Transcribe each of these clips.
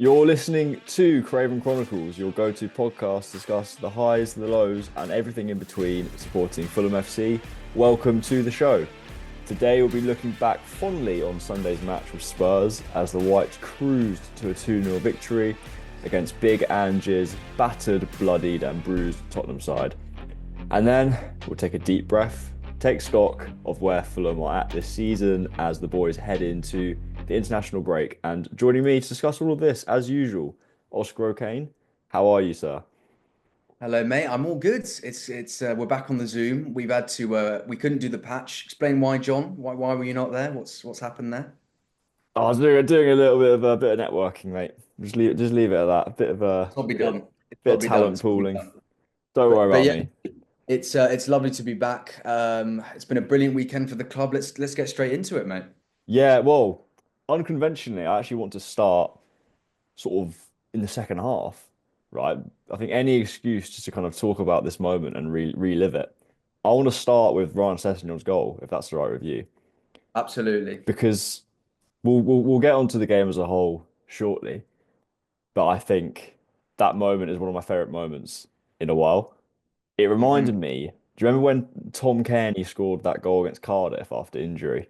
You're listening to Craven Chronicles, your go-to podcast to discuss the highs, the lows, and everything in between supporting Fulham FC. Welcome to the show. Today we'll be looking back fondly on Sunday's match with Spurs as the Whites cruised to a 2-0 victory against Big Ange's battered, bloodied and bruised Tottenham side. And then we'll take a deep breath, take stock of where Fulham are at this season as the boys head into the international break. And joining me to discuss all of this, as usual, Oscar O'Kane. How are you, sir? Hello, mate. I'm all good. It's we're back on the Zoom. We've had to we couldn't do the patch. Explain why, John. Why were you not there? What's happened there? I was doing a little bit of networking, mate. Just leave it at that. A bit of It's got to be bit, done. It's got bit to of be done. talent It's got to be pooling. done. Don't worry But about yeah, me. it's lovely to be back. It's been a brilliant weekend for the club. Let's get straight into it, mate. Yeah, well, unconventionally, I actually want to start sort of in the second half, right? I think any excuse just to kind of talk about this moment and relive it. I want to start with Ryan Sessegnon's goal, if that's all right with you, Absolutely. because we'll get onto the game as a whole shortly, but I think that moment is one of my favorite moments in a while. It reminded hmm me, do you remember when Tom Cairney scored that goal against Cardiff after injury?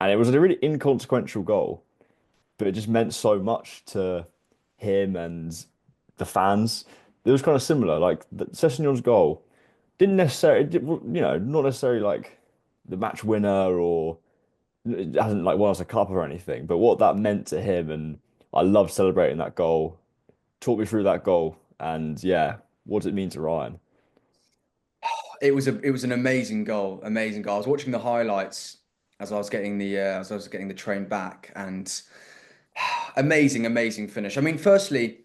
And it was a really inconsequential goal, but it just meant so much to him and the fans. It was kind of similar. Like Sessegnon's goal didn't necessarily, not necessarily like the match winner or it hasn't like won us a cup or anything, but what that meant to him, and I loved celebrating that goal. Talk me through that goal, and yeah, what does it mean to Ryan? It was an amazing goal. Amazing goal. I was watching the highlights as I was getting the train back, and amazing finish. I mean, firstly.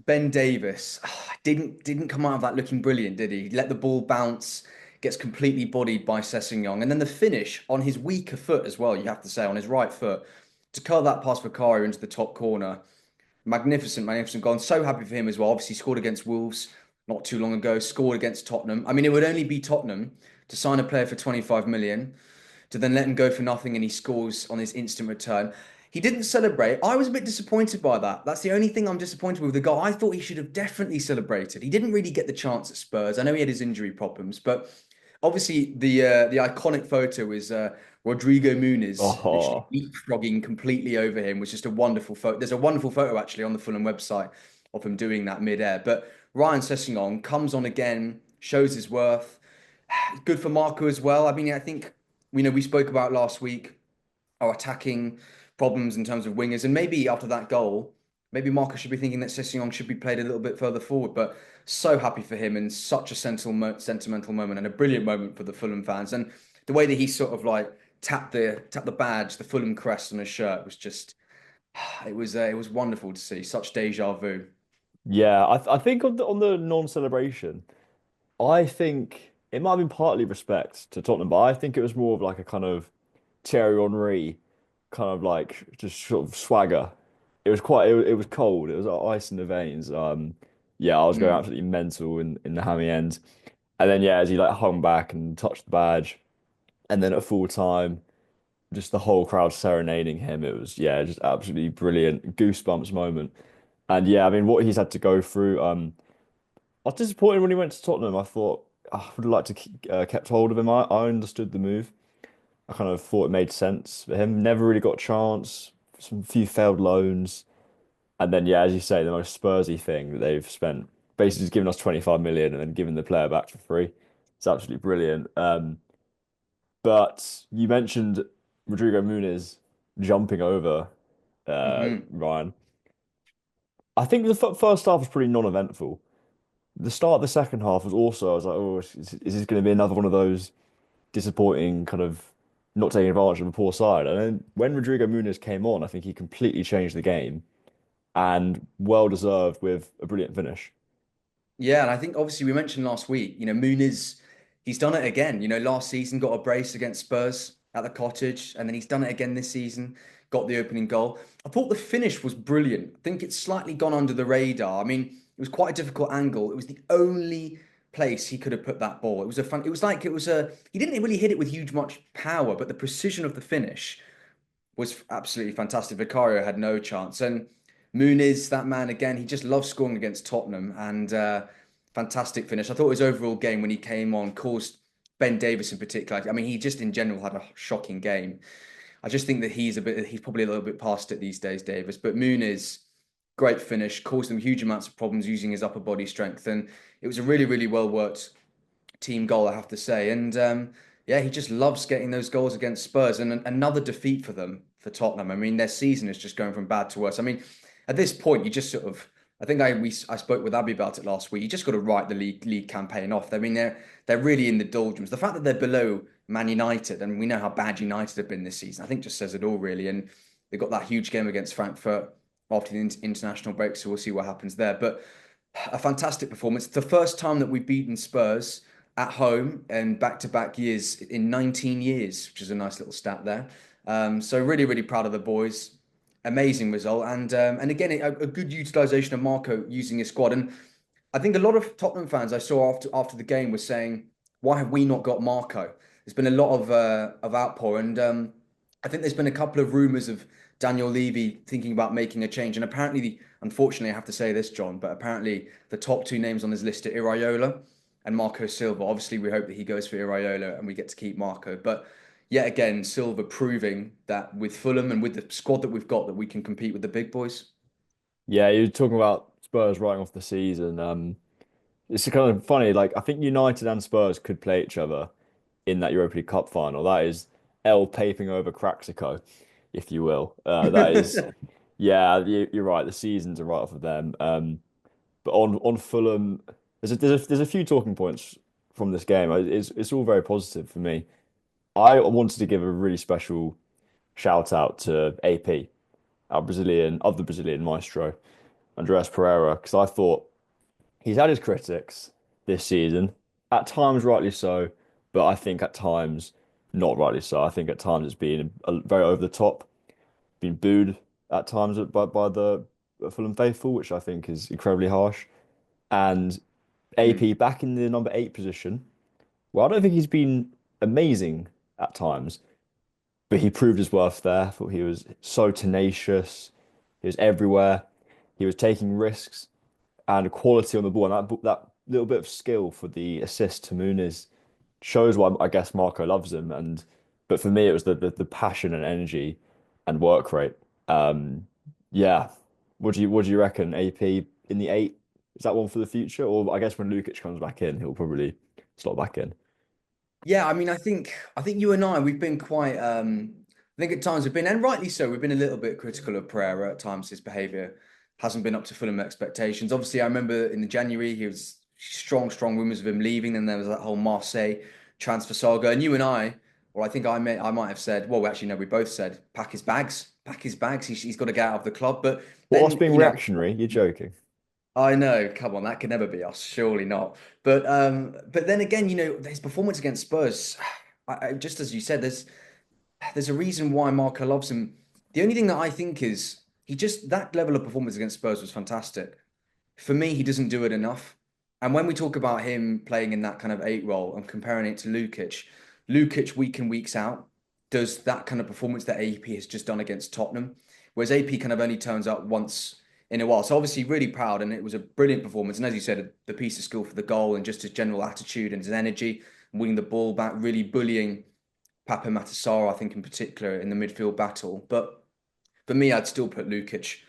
Ben Davis didn't come out of that looking brilliant, did he? Let the ball bounce, gets completely bodied by Sessegnon, and then the finish on his weaker foot as well. You have to say on his right foot to curl that past Vicario into the top corner. Magnificent goal. I'm so happy for him as well. Obviously scored against Wolves not too long ago. Scored against Tottenham. I mean, it would only be Tottenham to sign a player for 25 million to then let him go for nothing and he scores on his instant return. He didn't celebrate. I was a bit disappointed by that. That's the only thing I'm disappointed with the goal. I thought he should have definitely celebrated. He didn't really get the chance at Spurs. I know he had his injury problems, but obviously the iconic photo is Rodrigo Muniz literally Oh, leapfrogging completely over him was just a wonderful photo. There's a wonderful photo actually on the Fulham website of him doing that mid-air. But Ryan Sessegnon comes on again, shows his worth. Good for Marco as well. I mean, I think we spoke about last week our attacking problems in terms of wingers, and maybe after that goal, maybe Marco should be thinking that Sessegnon should be played a little bit further forward. But so happy for him and such a sentimental moment and a brilliant moment for the Fulham fans. And the way that he sort of like tapped the badge, the Fulham crest on his shirt was just it was wonderful to see. Such deja vu. yeah. I think on the non-celebration, I think it might have been partly respect to Tottenham, but I think it was more of like a kind of Thierry Henry kind of like just sort of swagger. It was cold. It was like ice in the veins. Yeah, I was going Mm. absolutely mental in the hammy end. And then yeah, as he like hung back and touched the badge, and then at full time, just the whole crowd serenading him. It was yeah, just absolutely brilliant, goosebumps moment. And yeah, I mean what he's had to go through. I was disappointed when he went to Tottenham. I thought I would have liked to keep, kept hold of him. I understood the move. I kind of thought it made sense for him. Never really got a chance. Some few failed loans, and then yeah, as you say, the most Spursy thing that they've spent basically just giving us 25 million and then giving the player back for free. It's absolutely brilliant. But you mentioned Rodrigo Muniz jumping over hmm Ryan. I think the first half was pretty non-eventful. The start of the second half was also, I was like, oh, is this going to be another one of those disappointing kind of not taking advantage of a poor side? And then when Rodrigo Muniz came on, I think he completely changed the game and well deserved with a brilliant finish. Yeah, and I think obviously we mentioned last week, Muniz, he's done it again. Last season got a brace against Spurs at the Cottage, and then he's done it again this season, got the opening goal. I thought the finish was brilliant. I think it's slightly gone under the radar. I mean, it was quite a difficult angle. It was the only place he could have put that ball. It was like it was a he didn't really hit it with huge much power, but the precision of the finish was absolutely fantastic. Vicario had no chance. And Muniz, that man again, he just loves scoring against Tottenham and fantastic finish. I thought his overall game when he came on caused Ben Davies in particular. I mean, he just in general had a shocking game. I just think that he's probably a little bit past it these days, Davis. But Muniz, great finish, caused them huge amounts of problems using his upper body strength. And it was a really, really well worked team goal, I have to say. And yeah, he just loves getting those goals against Spurs. And another defeat for them, for Tottenham. I mean, their season is just going from bad to worse. I mean, at this point, you just sort of, I think I spoke with Abby about it last week. You just got to write the league campaign off. I mean, they're really in the doldrums. The fact that they're below Man United, and we know how bad United have been this season, I think just says it all, really. And they got that huge game against Frankfurt after the international break, so we'll see what happens there. But a fantastic performance. The first time that we've beaten Spurs at home and back-to-back years in 19 years, which is a nice little stat there. So really, really proud of the boys. Amazing result, and again a good utilization of Marco using his squad. And I think a lot of Tottenham fans I saw after the game were saying, "Why have we not got Marco?" There's been a lot of outpour, and I think there's been a couple of rumours of Daniel Levy thinking about making a change. And apparently, unfortunately, I have to say this, John, but apparently the top two names on his list are Iraola and Marco Silva. Obviously, we hope that he goes for Iraola and we get to keep Marco. But yet again, Silva proving that with Fulham and with the squad that we've got, that we can compete with the big boys. Yeah, you're talking about Spurs writing off the season. It's kind of funny. Like I think United and Spurs could play each other in that Europa League Cup final. That is L paping over Craxico, if you will. That is, yeah, you're right. The seasons are right off of them. But on Fulham, there's a few talking points from this game. It's all very positive for me. I wanted to give a really special shout out to AP, our Brazilian, of the Brazilian maestro, Andreas Pereira, because I thought he's had his critics this season, at times rightly so, but I think at times not rightly so. I think at times it's been very over the top, been booed at times by the Fulham faithful, which I think is incredibly harsh. And Mm. AP back in the number eight position. Well, I don't think he's been amazing at times, but he proved his worth there. I thought he was so tenacious. He was everywhere. He was taking risks and quality on the ball. And that little bit of skill for the assist to Muniz shows why I guess Marco loves him. And but for me, it was the passion and energy and work rate. Um, yeah. What do you reckon? AP in the eight, is that one for the future? Or I guess when Lukic comes back in, he'll probably slot back in. Yeah, I mean, I think you and I we've been quite I think at times we've been, and rightly so, we've been a little bit critical of Pereira at times. His behaviour hasn't been up to Fulham expectations. Obviously, I remember in the January he was strong rumours of him leaving. Then there was that whole Marseille transfer saga, and you and I, or I think I might have said, well, actually no, we both said pack his bags. He's got to get out of the club. But What's then being reactionary? You're joking. I know, come on, that could never be us, surely not. But then again, his performance against Spurs, just as you said, there's a reason why Marco loves him. The only thing that I think is he just that level of performance against Spurs was fantastic. For me, he doesn't do it enough. And when we talk about him playing in that kind of eight role and comparing it to Lukic, Lukic week in, weeks out does that kind of performance that AP has just done against Tottenham, whereas AP kind of only turns up once in a while. So obviously really proud and it was a brilliant performance. And as you said, the piece of skill for the goal and just his general attitude and his energy, winning the ball back, really bullying Papa Matasara, I think in particular in the midfield battle. But for me, I'd still put Lukic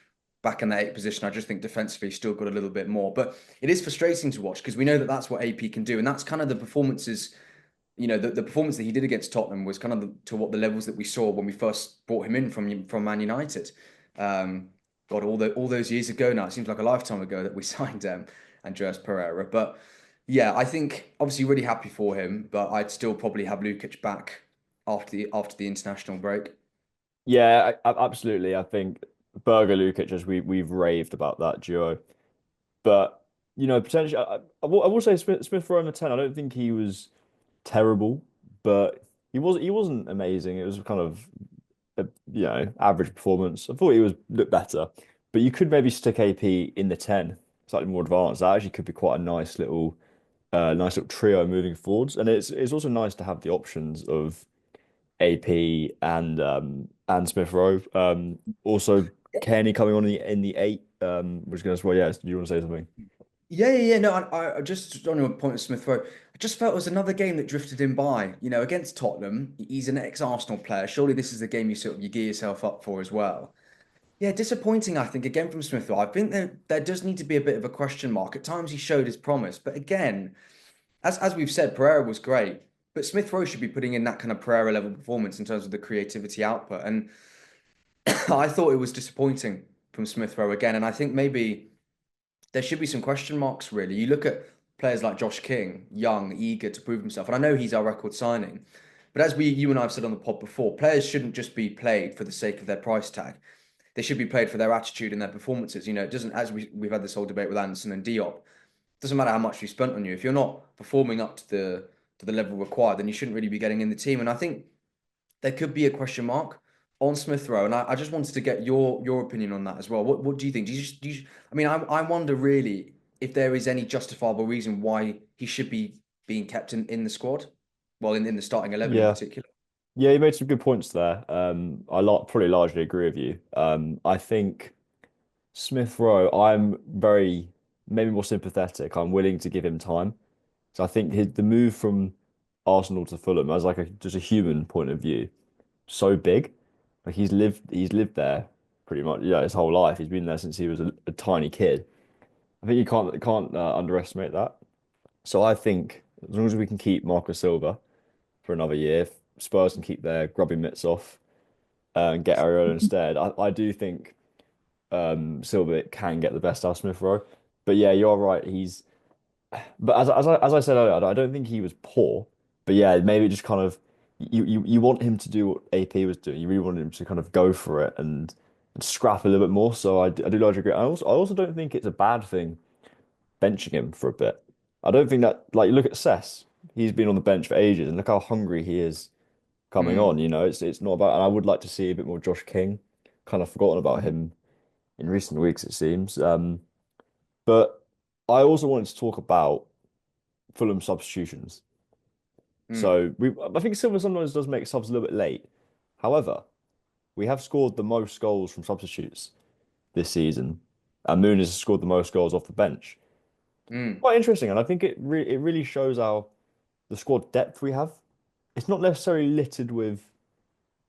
back in that eight position. I just think defensively he's still got a little bit more. But it is frustrating to watch because we know that that's what AP can do. And that's kind of the performances, the performance that he did against Tottenham was kind of to what the levels that we saw when we first brought him in from Man United. God, all those years ago now, it seems like a lifetime ago that we signed Andreas Pereira. But yeah, I think obviously really happy for him, but I'd still probably have Lukic back after the international break. Yeah, absolutely. I think Berger Lukic, as we've raved about that duo, but potentially, I will say Smith Rowe in the 10. I don't think he was terrible, but he wasn't amazing. It was kind of a average performance. I thought he was looked better, but you could maybe stick AP in the 10, slightly more advanced. That actually could be quite a nice little trio moving forwards, and it's also nice to have the options of AP and Smith Rowe. Also Kenny coming on in the eight, which goes well. Yeah, do you want to say something? Yeah. No, I just on your point of Smith Rowe, I just felt it was another game that drifted him by. You know, against Tottenham, he's an ex-Arsenal player. Surely this is the game you gear yourself up for as well. Yeah, disappointing, I think, again from Smith Rowe. I think there does need to be a bit of a question mark. At times he showed his promise, but again, as we've said, Pereira was great, but Smith Rowe should be putting in that kind of Pereira level performance in terms of the creativity output. And I thought it was disappointing from Smith Rowe again. And I think maybe there should be some question marks, really. You look at players like Josh King, young, eager to prove himself. And I know he's our record signing. But as you and I have said on the pod before, players shouldn't just be played for the sake of their price tag. They should be played for their attitude and their performances. You know, it doesn't, as we've had this whole debate with Anderson and Diop, it doesn't matter how much we spent on you. If you're not performing up to the level required, then you shouldn't really be getting in the team. And I think there could be a question mark on Smith Rowe, and I just wanted to get your opinion on that as well. What do you think? I mean, I wonder really if there is any justifiable reason why he should be being kept in the squad, well, in the starting 11 in Yeah. particular. Yeah, you made some good points there. Probably largely agree with you. I think Smith Rowe, I'm very maybe more sympathetic. I'm willing to give him time. So I think the move from Arsenal to Fulham as like just a human point of view, so big. Like he's lived there pretty much, yeah, his whole life. He's been there since he was a tiny kid. I think you can't underestimate that. So I think as long as we can keep Marco Silva for another year, if Spurs can keep their grubby mitts off and get Areola instead, I do think Silva can get the best out of Smith Rowe. But yeah, you're right. But as I said earlier, I don't think he was poor. But yeah, maybe just kind of you want him to do what AP was doing. You really want him to kind of go for it and scrap a little bit more. So I do largely agree. I also don't think it's a bad thing benching him for a bit. I don't think that like you look at Cess, he's been on the bench for ages, and look how hungry he is coming Mm. on. It's not about. And I would like to see a bit more Josh King. Kind of forgotten about him in recent weeks, it seems. But I also wanted to talk about Fulham substitutions. Mm. I think Silva sometimes does make subs a little bit late. However, we have scored the most goals from substitutes this season, and Muniz has scored the most goals off the bench. Mm. Quite interesting, and I think it really shows how the squad depth we have. It's not necessarily littered with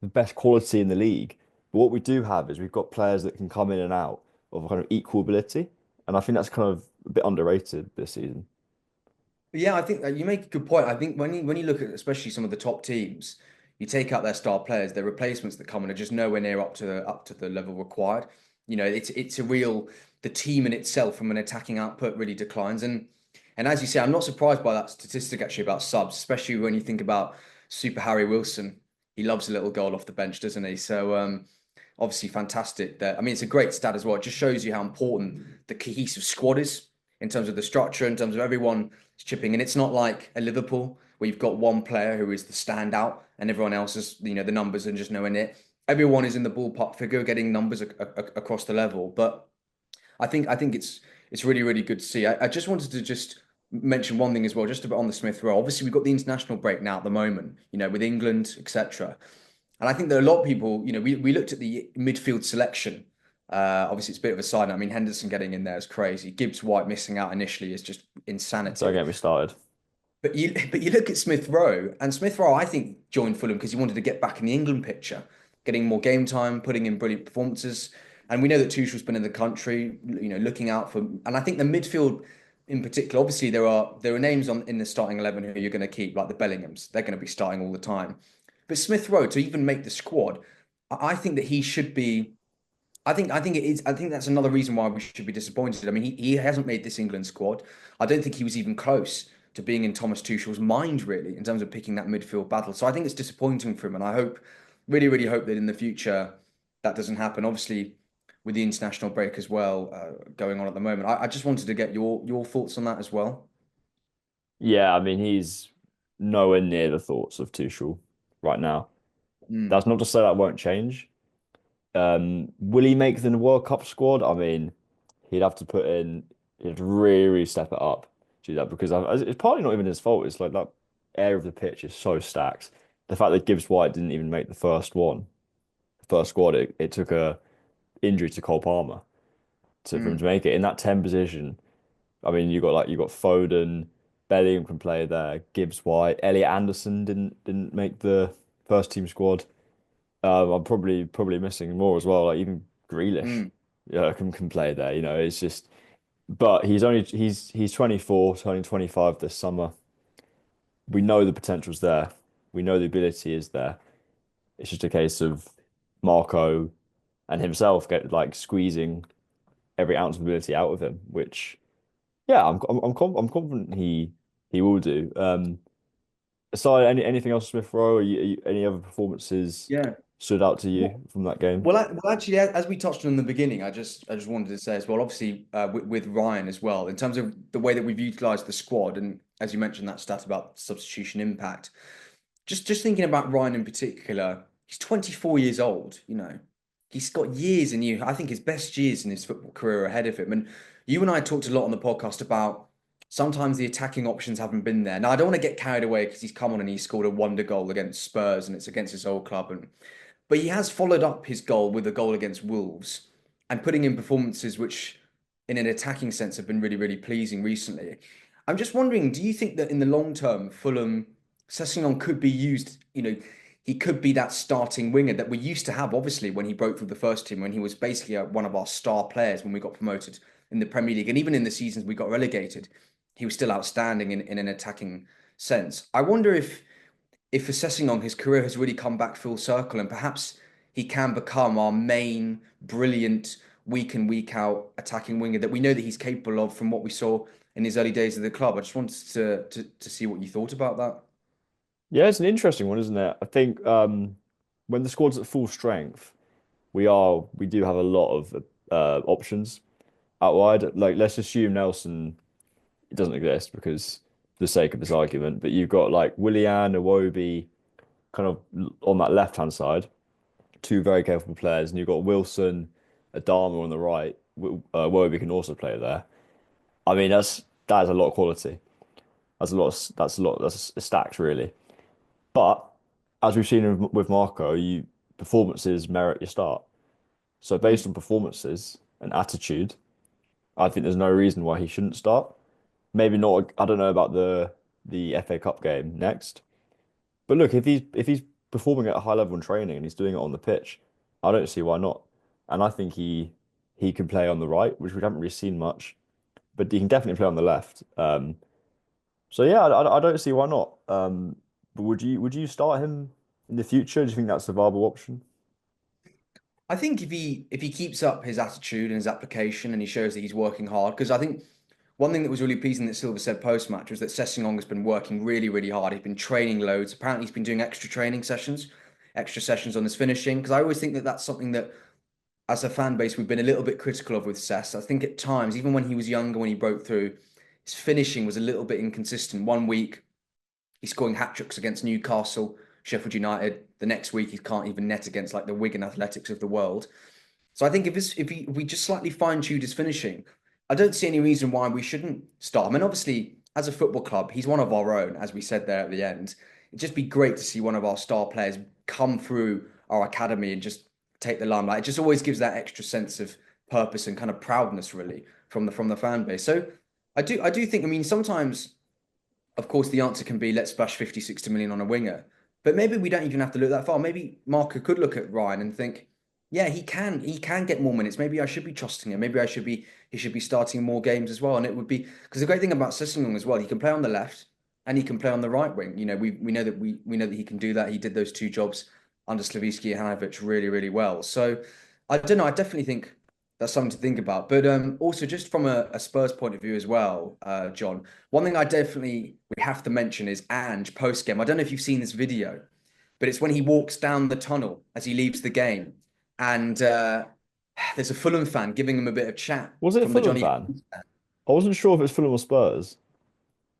the best quality in the league, but what we do have is we've got players that can come in and out of a kind of equal ability, and I think that's kind of a bit underrated this season. Yeah, I think that you make a good point. I think when you look at especially some of the top teams, you take out their star players, their replacements that come in are just nowhere near up to the level required. You know, it's a real the team in itself from an attacking output really declines. And as you say, I'm not surprised by that statistic actually about subs, especially when you think about Super Harry Wilson. He loves a little goal off the bench, doesn't he? So obviously fantastic that I mean it's a great stat as well. It just shows you how important the cohesive squad is in terms of the structure, in terms of everyone chipping in. It's not like a Liverpool where you've got one player who is the standout and everyone else is, the numbers are just nowhere near. Everyone is in the ballpark figure, getting numbers across the level. But I think it's really really good to see. I just wanted to just mention one thing as well, just a bit on the Smith Rowe. Obviously, we've got the international break now at the moment, with England, etc. And I think there are a lot of people, we looked at the midfield selection. Obviously, it's a bit of a side note. I mean, Henderson getting in there is crazy. Gibbs White missing out initially is just Don't insanity. get me started. But you look at Smith Rowe, and Smith Rowe, I think, joined Fulham because he wanted to get back in the England picture, getting more game time, putting in brilliant performances. And we know that Tuchel's been in the country, looking out for. And I think the midfield, in particular, obviously there are names in the starting 11 who you're going to keep, like the Bellinghams. They're going to be starting all the time. But Smith Rowe, to even make the squad, I think that he should be. I think it is. I think that's another reason why we should be disappointed. I mean, he hasn't made this England squad. I don't think he was even close to being in Thomas Tuchel's mind, really, in terms of picking that midfield battle. So I think it's disappointing for him, and I hope, really, really hope that in the future that doesn't happen. Obviously, with the international break as well going on at the moment, I just wanted to get your thoughts on that as well. Yeah, I mean he's nowhere near the thoughts of Tuchel right now. Mm. That's not to say that won't change. Will he make the World Cup squad? I mean, he'd have to put in, he'd really, really step it up to do that because it's partly not even his fault. It's like that area of the pitch is so stacked. The fact that Gibbs White didn't even make the first squad, it took injury to Cole Palmer for him to Mm, make it in that 10 position. I mean, you got Foden, Bellingham can play there, Gibbs White, Elliot Anderson didn't make the first team squad. I'm probably missing more as well. Like even Grealish, mm. yeah, can play there. You know, it's just. But he's 24, turning 25 this summer. We know the potential's there. We know the ability is there. It's just a case of Marco and himself get like squeezing every ounce of ability out of him, which yeah, I'm confident he will do. Aside anything else, Smith Rowe, any other performances Yeah. stood out to you Well, from that game? well, actually, as we touched on in the beginning, I just wanted to say as well, obviously, with Ryan as well, in terms of the way that we've utilized the squad, and as you mentioned that stat about substitution impact, just thinking about Ryan in particular, he's 24 years old, you know. He's got years and years, I think his best years in his football career ahead of him. And you and I talked a lot on the podcast about sometimes the attacking options haven't been there. Now, I don't want to get carried away because he's come on and he scored a wonder goal against Spurs and it's against his old club. But he has followed up his goal with a goal against Wolves and putting in performances which, in an attacking sense, have been really, really pleasing recently. I'm just wondering, do you think that in the long term, Fulham, Sessegnon could be used, he could be that starting winger that we used to have, obviously, when he broke through the first team, when he was basically one of our star players when we got promoted in the Premier League. And even in the seasons we got relegated, he was still outstanding in an attacking sense. I wonder if assessing on his career has really come back full circle and perhaps he can become our main brilliant week in, week out attacking winger that we know that he's capable of from what we saw in his early days of the club. I just wanted to see what you thought about that. Yeah, it's an interesting one, isn't it? I think when the squad's at full strength, we do have a lot of options out wide. Like let's assume Nelson doesn't exist because for the sake of this argument, but you've got like Willian, Iwobi kind of on that left hand side, two very capable players, and you've got Wilson, Adama on the right. Iwobi can also play there. I mean, that is a lot of quality. That's stacked really. But as we've seen with Marco, you performances merit your start. So based Mm. on performances and attitude, I think there's no reason why he shouldn't start. Maybe not. I don't know about the FA Cup game next. But look, if he's performing at a high level in training and he's doing it on the pitch, I don't see why not. And I think he can play on the right, which we haven't really seen much, but he can definitely play on the left. So yeah, I don't see why not. But would you start him in the future? Do you think that's a viable option? I think if he keeps up his attitude and his application and he shows that he's working hard, because I think one thing that was really pleasing that Silva said post match was that Sessegnon has been working really, really hard. He's been training loads. Apparently, he's been doing extra sessions on his finishing. Because I always think that that's something that, as a fan base, we've been a little bit critical of with Sess. I think at times, even when he was younger, when he broke through, his finishing was a little bit inconsistent. One week he's scoring hat tricks against Newcastle, Sheffield United. The next week he can't even net against like the Wigan Athletics of the world. So I think if we just slightly fine tuned his finishing, I don't see any reason why we shouldn't start him. And obviously, as a football club, he's one of our own, as we said there at the end. It'd just be great to see one of our star players come through our academy and just take the limelight. It just always gives that extra sense of purpose and kind of proudness, really, from the fan base. So I do think. I mean, sometimes of course, the answer can be let's splash 50, 60 million on a winger. But maybe we don't even have to look that far. Maybe Marco could look at Ryan and think, yeah, he can get more minutes. Maybe I should be trusting him. Maybe he should be starting more games as well. And it would be because the great thing about Sessegnon as well, he can play on the left and he can play on the right wing. You know, we know that we know that he can do that. He did those two jobs under Slavijski and Hanovic really, really well. So I don't know. I definitely think that's something to think about. But also just from a Spurs point of view as well, John, one thing I definitely we have to mention is Ange post game. I don't know if you've seen this video, but it's when he walks down the tunnel as he leaves the game, and there's a Fulham fan giving him a bit of chat Was it a from the Fulham Johnny. fan? I wasn't sure if it was Fulham or Spurs.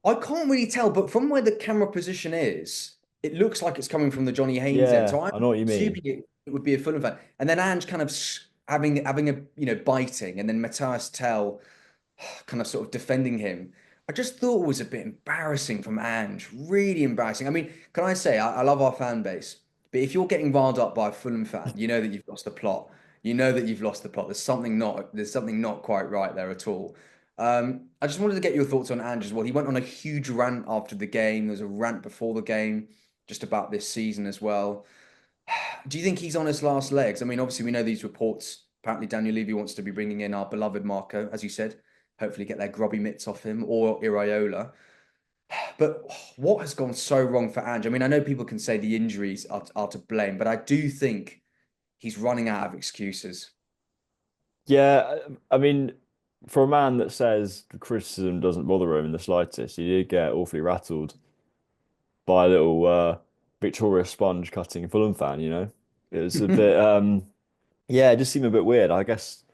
I can't really tell, but from where the camera position is, it looks like it's coming from the Johnny Haynes end. Yeah, So I'm I know what you mean. assuming it would be a Fulham fan. And then Ange kind of having a biting, and then Matthias Tell kind of sort of defending him. I just thought it was a bit embarrassing from Ange, really embarrassing. I mean, can I say I love our fan base, but if you're getting riled up by a Fulham fan, you know that you've lost the plot. you know that you've lost the plot. There's something not quite right there at all. I just wanted to get your thoughts on Ange as well. He went on a huge rant after the game. There was a rant before the game just about this season as well. Do you think he's on his last legs? I mean, obviously we know these reports. Apparently Daniel Levy wants to be bringing in our beloved Marco, as you said. Hopefully get their grubby mitts off him or Iraola. But what has gone so wrong for Ange? I mean, I know people can say the injuries are to blame, but I do think he's running out of excuses. Yeah, I mean, for a man that says criticism doesn't bother him in the slightest, he did get awfully rattled by a little Victoria Sponge cutting Fulham fan, you know? It was a bit yeah, it just seemed a bit weird. I guess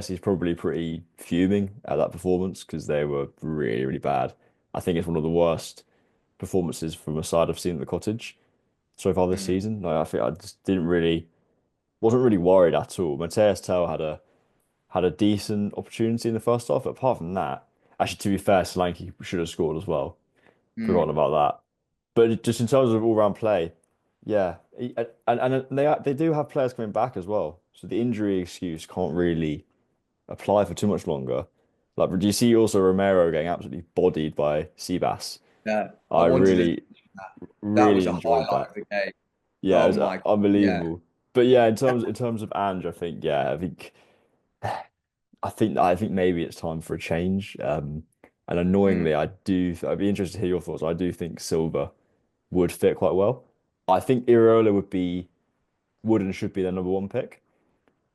he's probably pretty fuming at that performance because they were really, really bad. I think it's one of the worst performances from a side I've seen at the Cottage so far this Mm, season. Like, I think I just didn't really wasn't really worried at all. Mateus Tell had a decent opportunity in the first half, but apart from that, actually to be fair, Solanke should have scored as well. Forgotten mm. about that. But just in terms of all-round play, yeah, and they do have players coming back as well. So the injury excuse can't really apply for too much longer. Like, do you see also Romero getting absolutely bodied by Seabass? Yeah, I I wanted to. really, That was really a enjoyed highlight that. of the game. Yeah, it Oh was my, yeah. unbelievable. But yeah, in terms of Ange, I think yeah, I think maybe it's time for a change. And Mm, annoyingly, I'd be interested to hear your thoughts. I do think Silva would fit quite well. I think Iraola would and should be their number one pick.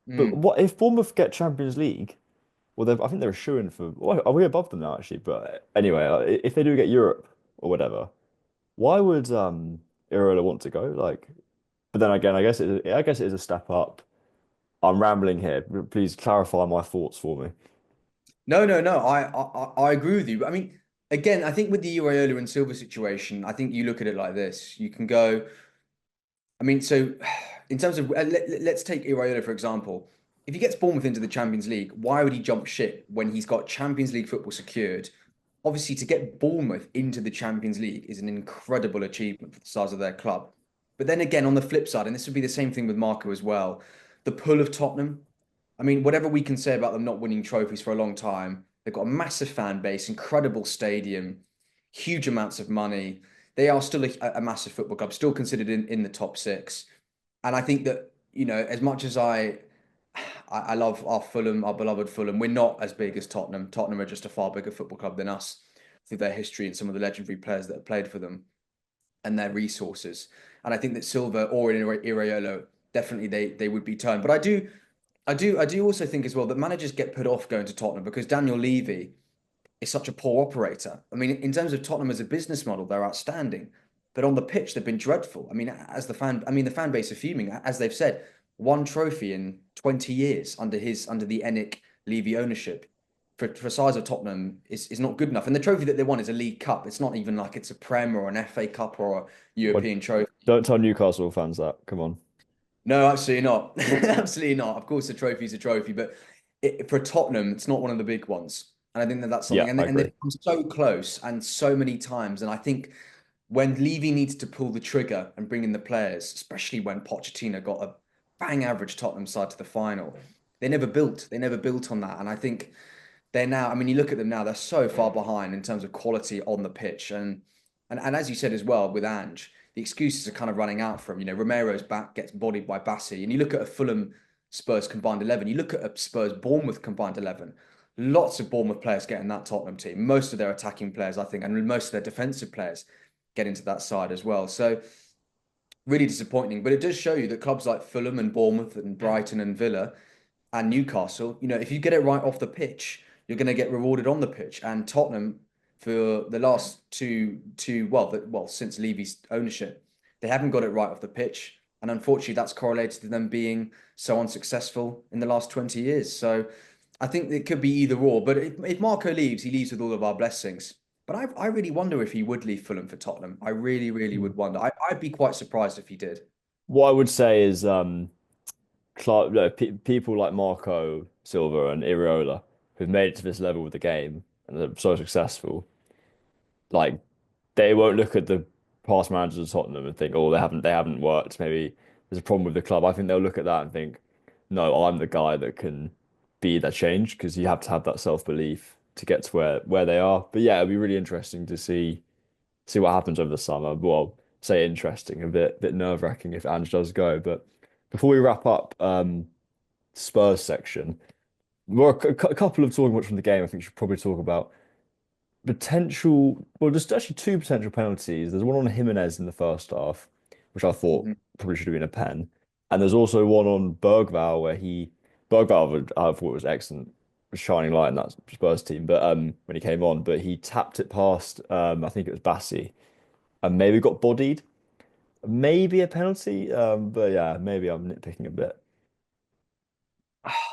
But mm. what if Bournemouth get Champions League? Well, I think they're a shoo-in for. Well, are we above them now, actually? But anyway, if they do get Europe or whatever, why would Iraola want to go? Like, but then again, I guess it is a step up. I'm rambling here. Please clarify my thoughts for me. No, no, no. I agree with you. But I mean, again, I think with the Iraola and Silva situation, I think you look at it like this. You can go. I mean, so in terms of let's take Iraola for example. If he gets Bournemouth into the Champions League, why would he jump ship when he's got Champions League football secured? Obviously, to get Bournemouth into the Champions League is an incredible achievement for the size of their club. But then again, on the flip side, and this would be the same thing with Marco as well, the pull of Tottenham. I mean, whatever we can say about them not winning trophies for a long time, they've got a massive fan base, incredible stadium, huge amounts of money. They are still a massive football club, still considered in the top six. And I think that, as much as I love our Fulham, our beloved Fulham, we're not as big as Tottenham. Tottenham are just a far bigger football club than us through their history and some of the legendary players that have played for them and their resources. And I think that Silva or Iraola, definitely they would be turned. But I do also think as well that managers get put off going to Tottenham because Daniel Levy is such a poor operator. I mean, in terms of Tottenham as a business model, they're outstanding, but on the pitch they've been dreadful. I mean, the fan base are fuming, as they've said, one trophy in 20 years under the Enick Levy ownership. For size of Tottenham is not good enough. And the trophy that they won is a League Cup. It's not even like it's a Prem or an FA Cup or a What? European trophy. Don't tell Newcastle fans that. Come on. No, absolutely not. Absolutely not. Of course, a trophy is a trophy, but for Tottenham, it's not one of the big ones. And I think that that's Yeah, something. And, I and agree. they've come so close and so many times. And I think when Levy needs to pull the trigger and bring in the players, especially when Pochettino got a bang average Tottenham side to the final, they never built. They never built on that. And I think they're now. I mean, you look at them now; they're so far behind in terms of quality on the pitch. And as you said as well with Ange, the excuses are kind of running out for him. Romero's back gets bodied by Bassi, and you look at a Fulham Spurs combined 11. You look at a Spurs Bournemouth combined 11. Lots of Bournemouth players get in that Tottenham team. Most of their attacking players, I think, and most of their defensive players get into that side as well. So really disappointing. But it does show you that clubs like Fulham and Bournemouth and Brighton and Villa and Newcastle, if you get it right off the pitch, you're going to get rewarded on the pitch. And Tottenham, for the last well, since Levy's ownership, they haven't got it right off the pitch. And unfortunately, that's correlated to them being so unsuccessful in the last 20 years. So I think it could be either or. But if Marco leaves, he leaves with all of our blessings. But I really wonder if he would leave Fulham for Tottenham. I really, really Mm. would wonder. I'd be quite surprised if he did. What I would say is, no, people like Marco Silva and Iriola who've made it to this level with the game and are so successful, like they won't look at the past managers of Tottenham and think, oh, they haven't worked. Maybe there's a problem with the club. I think they'll look at that and think, no, I'm the guy that can be that change because you have to have that self-belief to get to where they are. But yeah, it'll be really interesting to see what happens over the summer. Well, say interesting, a bit nerve-wracking if Ange does go. But before we wrap up, Spurs section, more a couple of talking points from the game. I think we should probably talk about potential. Well, there's actually two potential penalties. There's one on Jimenez in the first half, which I thought Mhm. probably should have been a pen, and there's also one on Bergvall where I thought was excellent, shining light in that Spurs team. But when he came on, but he tapped it past I think it was Bassi, and maybe got bodied. Maybe a penalty, but yeah, maybe I'm nitpicking a bit.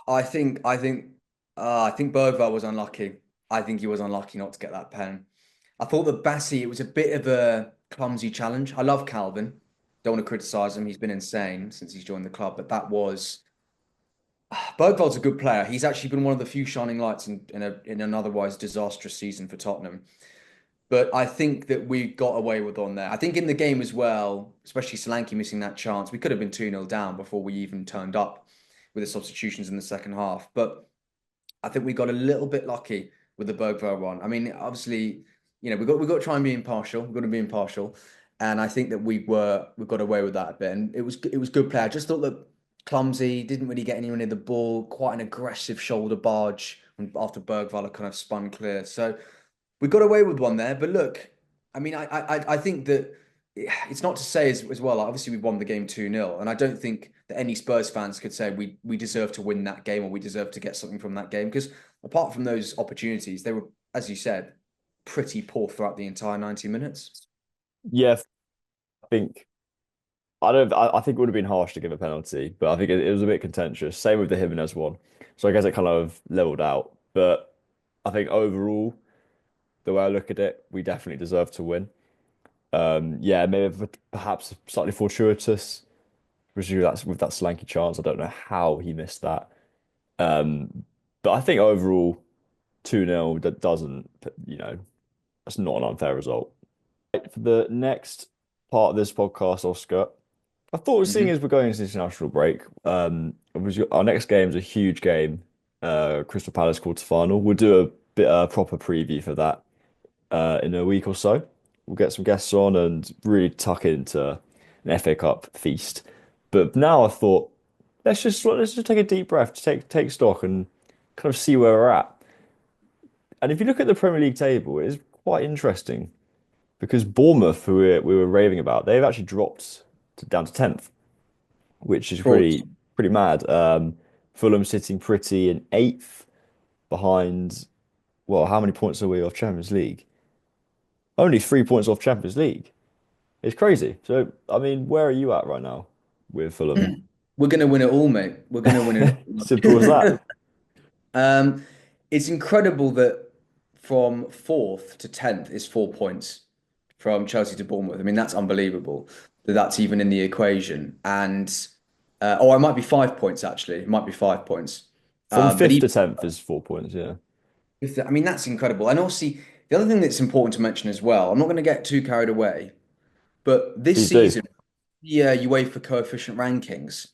I think Bergvall was unlucky. I think he was unlucky not to get that pen. I thought that Bassi, it was a bit of a clumsy challenge. I love Calvin. Don't want to criticize him. He's been insane since he's joined the club, but that was Bergvall's a good player. He's actually been one of the few shining lights in an otherwise disastrous season for Tottenham. But I think that we got away with on there. I think in the game as well, especially Solanke missing that chance, we could have been 2-0 down before we even turned up with the substitutions in the second half. But I think we got a little bit lucky with the Bergvall one. I mean, obviously, we got to try and be impartial. We've got to be impartial, and I think that we got away with that a bit. And it was good play. I just thought that clumsy, didn't really get anywhere near the ball. Quite an aggressive shoulder barge after Bergvall had kind of spun clear. So we got away with one there. But look, I mean, I think that it's not to say as well. Like, obviously, we won the game 2-0, and I don't think that any Spurs fans could say we deserve to win that game or we deserve to get something from that game because apart from those opportunities, they were, as you said, pretty poor throughout the entire 90 minutes. Yeah, I think I think it would have been harsh to give a penalty, but I think it was a bit contentious. Same with the Jimenez one. So I guess it kind of leveled out. But I think overall, the way I look at it, we definitely deserve to win. Yeah, maybe perhaps slightly fortuitous, particularly with that Slanky chance. I don't know how he missed that. Um, but I think overall, 2-0 that doesn't, that's not an unfair result. For the next part of this podcast, Oscar, I thought seeing Mhm. as we're going into international break, our next game is a huge game, Crystal Palace quarter-final. We'll do a bit proper preview for that in a week or so. We'll get some guests on and really tuck into an FA Cup feast. But now I thought let's just take a deep breath, to take stock and kind of see where we're at. And if you look at the Premier League table, it is quite interesting because Bournemouth, who we were raving about, they've actually dropped down to 10th, which is Frauds. pretty mad. Fulham sitting pretty in 8th behind, well, how many points are we off Champions League? Only 3 points off Champions League. It's crazy. So, I mean, where are you at right now with Fulham? We're gonna win it all, mate. We're gonna win Simple as that. it all. Um, it's incredible that from fourth to 10th is 4 points from Chelsea to Bournemouth. I mean, that's unbelievable that that's even in the equation. And it might be 5 points actually. It might be 5 points. From But 5th to even 10th is 4 points, yeah. I mean, that's incredible. And also, the other thing that's important to mention as well, I'm not going to get too carried away, but this Please do. season, yeah, UEFA coefficient rankings.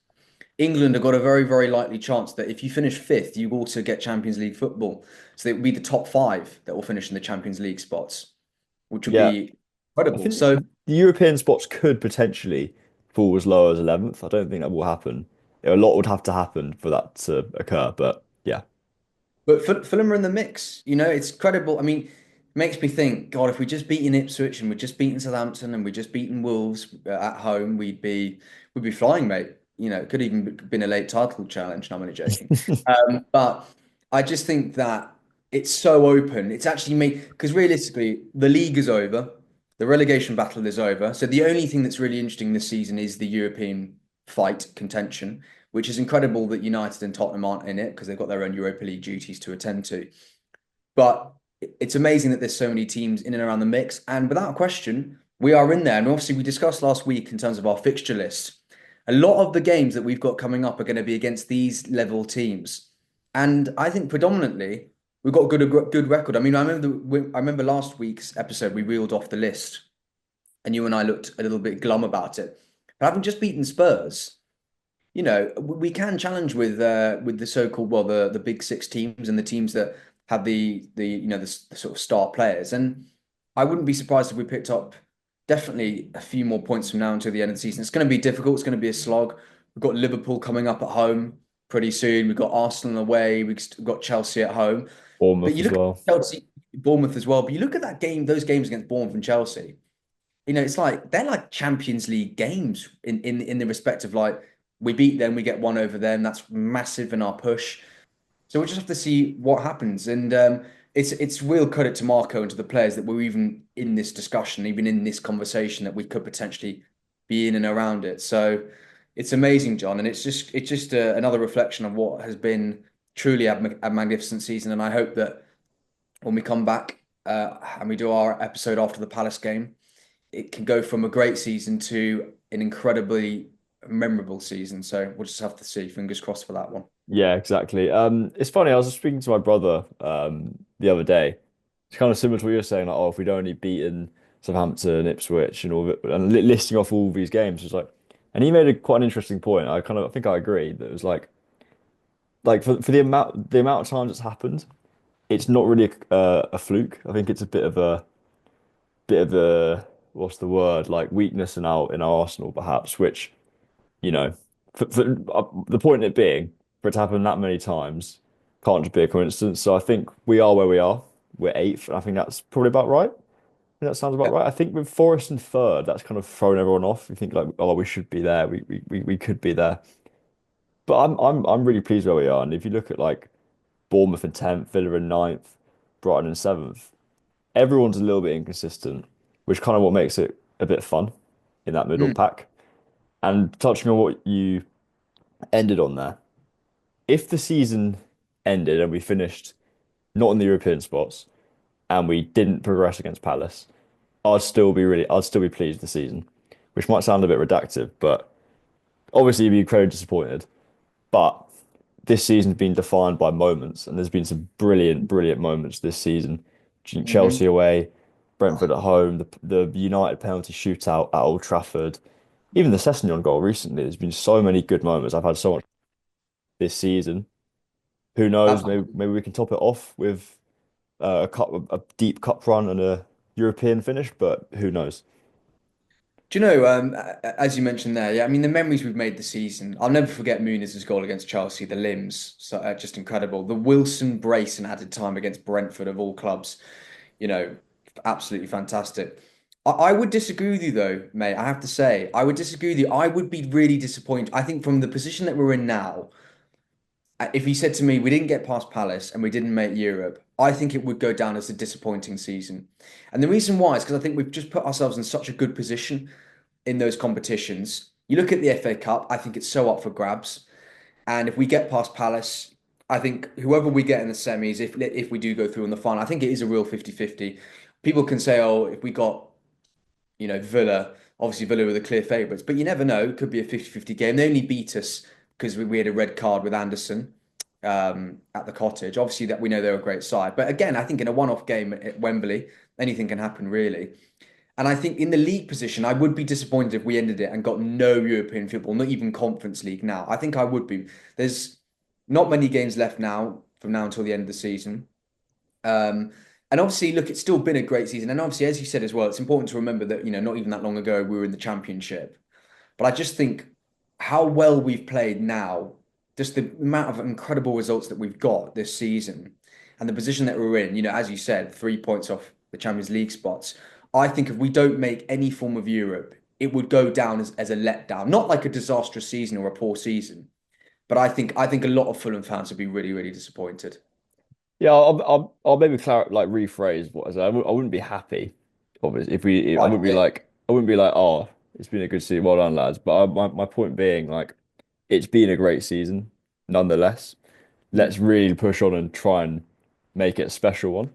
England have got a very, very likely chance that if you finish fifth, you also get Champions League football. So it will be the top five that will finish in the Champions League spots, which would Yeah. be I incredible. think So, the European spots could potentially fall as low as 11th. I don't think that will happen. A lot would have to happen for that to occur, but yeah. but Fulham are in the mix. It's credible. I mean, it makes me think, God, if we just beaten Ipswich and we're just beaten Southampton and we're just beaten Wolves at home, we'd be flying, mate. It could even been a late title challenge. No, I'm only joking. But I just think that it's so open. It's actually made because realistically, the league is over, the relegation battle is over. So the only thing that's really interesting this season is the European fight contention, which is incredible that United and Tottenham aren't in it because they've got their own Europa League duties to attend to. But it's amazing that there's so many teams in and around the mix. And without a question, we are in there. And obviously, we discussed last week in terms of our fixture list. A lot of the games that we've got coming up are going to be against these level teams. And I think predominantly we've got a good record. I mean, I remember last week's episode, we reeled off the list and you and I looked a little bit glum about it. But having just beaten Spurs, we can challenge with the so-called the big six teams and the teams that have the sort of star players. And I wouldn't be surprised if we picked up definitely a few more points from now until the end of the season. It's going to be difficult. It's going to be a slog. We've got Liverpool coming up at home pretty soon. We've got Arsenal away. We've got Chelsea at home. But Bournemouth you as look at well. Chelsea, Bournemouth as well. But you look at that game, those games against Bournemouth and Chelsea. It's like they're like Champions League games in the respect of like we beat them, we get one over them. That's massive in our push. So we'll just have to see what happens. And it's real credit to Marco and to the players that we're even in this discussion, even in this conversation that we could potentially be in and around it. So it's amazing, John, and it's just another reflection of what has been truly a magnificent season. And I hope that when we come back and we do our episode after the Palace game, it can go from a great season to an incredibly memorable season. So we'll just have to see. Fingers crossed for that one. Yeah, exactly. It's funny. I was speaking to my brother the other day. It's kind of similar to what you're saying. Like, oh, if we'd only beaten Southampton, Ipswich, and all of it, and listing off all these games, it's like, and he made a quite an interesting point. I think I agree that it was like for the amount of times it's happened, it's not really a fluke. I think it's a bit of a what's the word, like weakness in our arsenal perhaps, which the point of it being for it to happen that many times can't just be a coincidence. So I think we are where we are. We're eighth, and I think that's probably about right. I think that sounds about Yeah. right. I think with Forest and third, that's kind of thrown everyone off. You think like, oh, we should be there. We could be there. But I'm really pleased where we are. And if you look at like Bournemouth in 10th, Villa in ninth, Brighton in 7th, everyone's a little bit inconsistent, which kind of what makes it a bit fun in that middle Mm, pack. And touching on what you ended on there, if the season ended and we finished not in the European spots and we didn't progress against Palace, I'd still be pleased with the season, which might sound a bit reductive, but obviously you'd be incredibly disappointed. But this season's been defined by moments, and there's been some brilliant, brilliant moments this season. hmm Chelsea away, Brentford Oh, at home, the United penalty shootout at Old Trafford, even the Sessegnon goal recently. There's been so many good moments. I've had so much this season. Who knows? Maybe we can top it off with a deep cup run and a European finish, but who knows? do you know, as you mentioned there, yeah, I mean, the memories we've made this season, I'll never forget Muniz's goal against Chelsea, the limbs, so, just incredible. The Wilson brace in added time against Brentford of all clubs, you know, absolutely fantastic. I would disagree with you though, mate. I have to say, I would disagree with you. I would be really disappointed. I think from the position that we're in now, if he said to me, we didn't get past Palace and we didn't make Europe, I think it would go down as a disappointing season. And the reason why is because I think we've just put ourselves in such a good position in those competitions. You look at the FA Cup, I think it's so up for grabs. And if we get past Palace, I think whoever we get in the semis, if we do go through in the final, I think it is a real 50-50. People can say, oh, if we got, Villa, obviously Villa were the clear favourites, but you never know. It could be a 50-50 game. They only beat us because we had a red card with Anderson at the Cottage. Obviously, that we know they're a great side. But again, I think in a one-off game at Wembley, anything can happen, really. And I think in the league position, I would be disappointed if we ended it and got no European football, not even Conference League now. I think I would be. There's not many games left now from now until the end of the season. Um, and obviously, look, it's still been a great season. And obviously, as you said as well, it's important to remember that, not even that long ago, we were in the Championship. But I just think how well we've played now, just the amount of incredible results that we've got this season and the position that we're in, as you said, 3 points off the Champions League spots. I think if we don't make any form of Europe, it would go down as a letdown, not like a disastrous season or a poor season. But I think a lot of Fulham fans would be really, really disappointed. Yeah, I'll maybe like rephrase what I said. I wouldn't be happy, obviously, if we. Right. Yeah. I wouldn't be like, oh, it's been a good season, well done, lads. But my point being, like, it's been a great season, nonetheless. Let's Mm. really push on and try and make it a special one.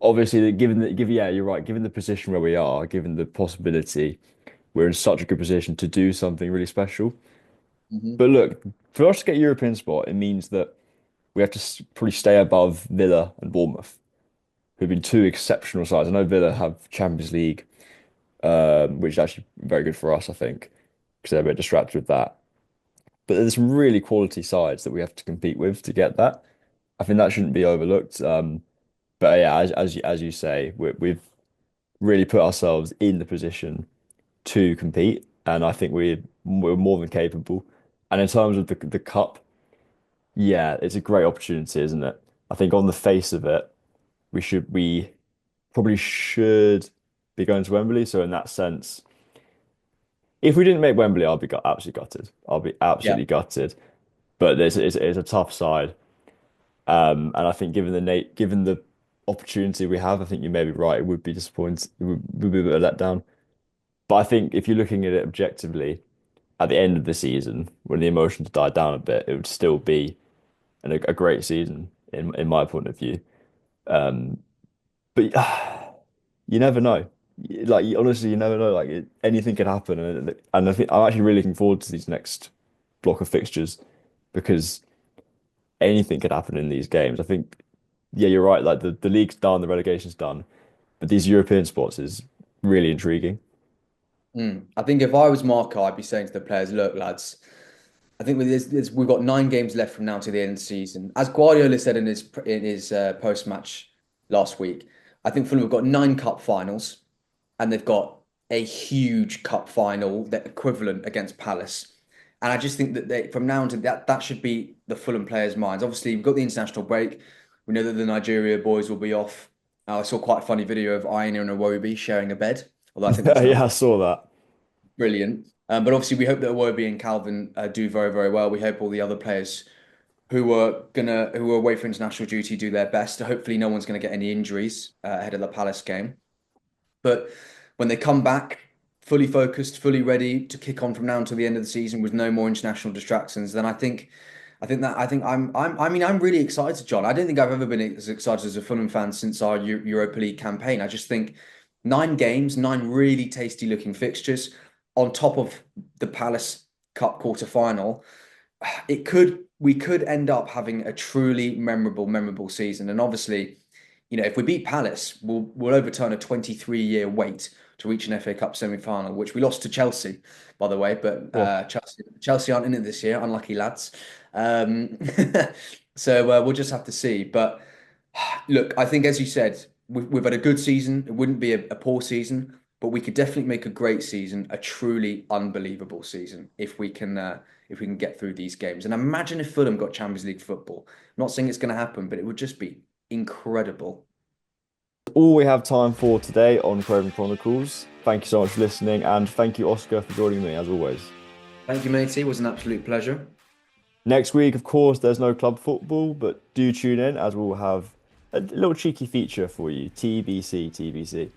Obviously, yeah, you're right. Given the position where we are, given the possibility, we're in such a good position to do something really special. Mhm. But look, for us to get a European spot, it means that we have to probably stay above Villa and Bournemouth, who've been two exceptional sides. I know Villa have Champions League, which is actually very good for us, I think, because they're a bit distracted with that. but there's some really quality sides that we have to compete with to get that. I think that shouldn't be overlooked. But yeah, as you say, we've really put ourselves in the position to compete, and I think we're more than capable. And in terms of the cup, yeah, it's a great opportunity, isn't it? I think on the face of it, we probably should be going to Wembley. So in that sense, if we didn't make Wembley, I'll be absolutely gutted. I'll be Yeah. absolutely gutted. But it's a tough side. And I think given the opportunity we have, I think you may be right. It would be disappointing. It would be a bit of a letdown. But I think if you're looking at it objectively, at the end of the season, when the emotions died down a bit, it would still be a great season in my point of view. Um, but you never know. Honestly, you never know. Anything can happen, and I think I'm actually really looking forward to these next block of fixtures because anything could happen in these games. I think, yeah, you're right. Like the league's done, the relegation's done, but these European spots is really intriguing. I think if I was Marco, I'd be saying to the players, look, lads, I think with this, we've got 9 games left from now to the end of the season. As Guardiola said in his post match last week, I think Fulham have got 9 cup finals, and they've got a huge cup final that equivalent against Palace. And I just think that from now on to that should be the Fulham players' minds. Obviously, we've got the international break. We know that the Nigeria boys will be off. I saw quite a funny video of Aina and Iwobi sharing a bed, although I think that's not Yeah, I saw that. brilliant. But obviously, we hope that Iwobi and Calvin do very, very well. We hope all the other players who are away for international duty do their best. Hopefully, no one's gonna get any injuries ahead of the Palace game. But when they come back, fully focused, fully ready to kick on from now until the end of the season with no more international distractions, then I mean, I'm really excited, John. I don't think I've ever been as excited as a Fulham fan since our Europa League campaign. I just think 9 games, 9 really tasty looking fixtures on top of the Palace Cup quarter final. We could end up having a truly memorable season. And obviously, if we beat Palace, we'll overturn a 23-year wait to reach an FA Cup semi-final, which we lost to Chelsea, by the way. But Well, Chelsea aren't in it this year, unlucky lads. Um, so we'll just have to see. But look, I think as you said, we've had a good season. It wouldn't be a poor season, but we could definitely make a great season, a truly unbelievable season if we can get through these games. And imagine if Fulham got Champions League football. I'm not saying it's going to happen, but it would just be incredible. all we have time for today on Craven Chronicles. Thank you so much for listening, and thank you, Oscar, for joining me as always. Thank you, matey. It was an absolute pleasure. Next week, of course, there's no club football, but do tune in as we'll have a little cheeky feature for you. TBC, TBC.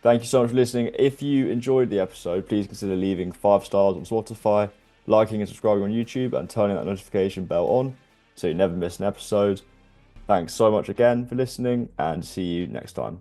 Thank you so much for listening. If you enjoyed the episode, please consider leaving 5 stars on Spotify, liking and subscribing on YouTube, and turning that notification bell on so you never miss an episode. Thanks so much again for listening, and see you next time.